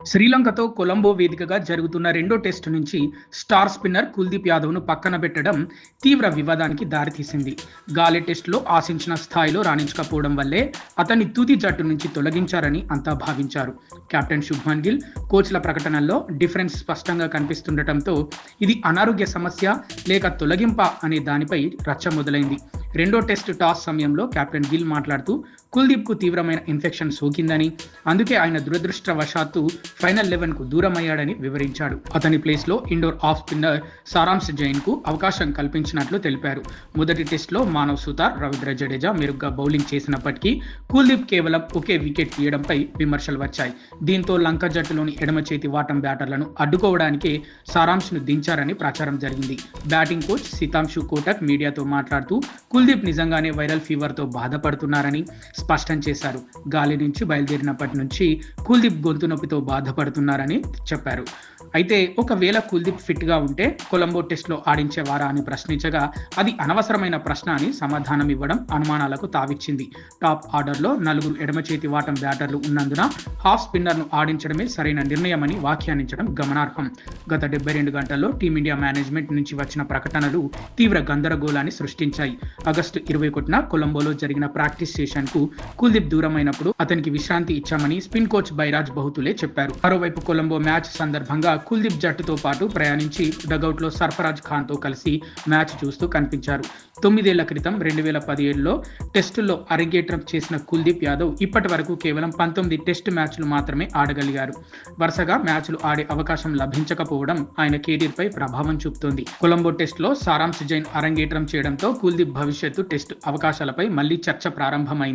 శ్రీలంకతో కొలంబో వేదికగా జరుగుతున్న రెండో టెస్టు నుంచి స్టార్ స్పిన్నర్ కుల్దీప్ యాదవ్ను పక్కన పెట్టడం తీవ్ర వివాదానికి దారితీసింది. గాలే టెస్టులో ఆశించిన స్థాయిలో రాణించకపోవడం వల్లే అతన్ని తుది జట్టు నుంచి తొలగించారని అంతా భావించారు. కెప్టెన్ శుభ్మన్ గిల్, కోచ్ల ప్రకటనల్లో డిఫరెన్స్ స్పష్టంగా కనిపిస్తుండటంతో ఇది అనారోగ్య సమస్య లేక తొలగింపా అనే దానిపై రచ్చ మొదలైంది. రెండో టెస్టు టాస్ సమయంలో కెప్టెన్ గిల్ మాట్లాడుతూ కుల్దీప్కు తీవ్రమైన ఇన్ఫెక్షన్ సోకిందని, అందుకే ఆయన దురదృష్టవశాత్తు ఫైనల్ 11కు దూరమయ్యాడని వివరించాడు. అతని ప్లేస్లో ఇండోర్ ఆఫ్ స్పిన్నర్ సారాంశ్ జైన్కు అవకాశం కల్పించినట్లు తెలిపారు. మొదటి టెస్టులో మానవ్ సుతార్, రవీంద్ర జడేజా మెరుగ్గా బౌలింగ్ చేసినప్పటికీ కుల్దీప్ కేవలం ఒకే వికెట్ తీయడంపై విమర్శలు వచ్చాయి. దీంతో లంక జట్టులోని ఎడమ చేతి వాటం బ్యాటర్లను అడ్డుకోవడానికే సారాంశ్ను దించారని ప్రచారం జరిగింది. బ్యాటింగ్ కోచ్ సితాంశు కోటక్ మీడియాతో మాట్లాడుతూ కుల్దీప్ నిజంగానే వైరల్ ఫీవర్తో బాధపడుతున్నారని స్పష్టం చేశారు. గాలి నుంచి బయలుదేరినప్పటి నుంచి కుల్దీప్ గొంతు నొప్పితో బాధపడుతున్నారని చెప్పారు. అయితే ఒకవేళ కుల్దీప్ ఫిట్గా ఉంటే కొలంబో టెస్ట్లో ఆడించేవారా అని ప్రశ్నించగా అది అనవసరమైన ప్రశ్న అని సమాధానం ఇవ్వడం అనుమానాలకు తావిచ్చింది. టాప్ ఆర్డర్లో 4 ఎడమ చేతి వాటం బ్యాటర్లు ఉన్నందున హాఫ్ స్పిన్నర్ను ఆడించడమే సరైన నిర్ణయమని వ్యాఖ్యానించడం గమనార్హం. గత 72 గంటల్లో టీమిండియా మేనేజ్మెంట్ నుంచి వచ్చిన ప్రకటనలు తీవ్ర గందరగోళాన్ని సృష్టించాయి. ఆగస్టు 21న కొలంబోలో జరిగిన ప్రాక్టీస్ సెషన్కు కుల్దీప్ దూరమైనప్పుడు అతనికి విశ్రాంతి ఇచ్చామని స్పిన్ కోచ్ బైరాజ్ బహుతులే చెప్పారు. మరోవైపు కొలంబో మ్యాచ్ సందర్భంగా కుల్దీప్ జట్టుతో పాటు ప్రయాణించి డగౌట్లో సర్ఫరాజ్ ఖాన్తో కలిసి మ్యాచ్ చూస్తూ కనిపించారు. 9 ఏళ్ల క్రితం 2017లో టెస్టుల్లో అరంగేట్రం చేసిన కుల్దీప్ యాదవ్ ఇప్పటి వరకు కేవలం 19 టెస్టు మ్యాచ్లు మాత్రమే ఆడగలిగారు. వరుసగా మ్యాచ్లు ఆడే అవకాశం లభించకపోవడం ఆయన కెరీర్పై ప్రభావం చూపుతోంది. కొలంబో టెస్టులో సారాంశ్ జైన్ అరంగేట్రం చేయడంతో కుల్దీప్ భవిష్యత్తు టెస్టు అవకాశాలపై మళ్లీ చర్చ ప్రారంభమైంది.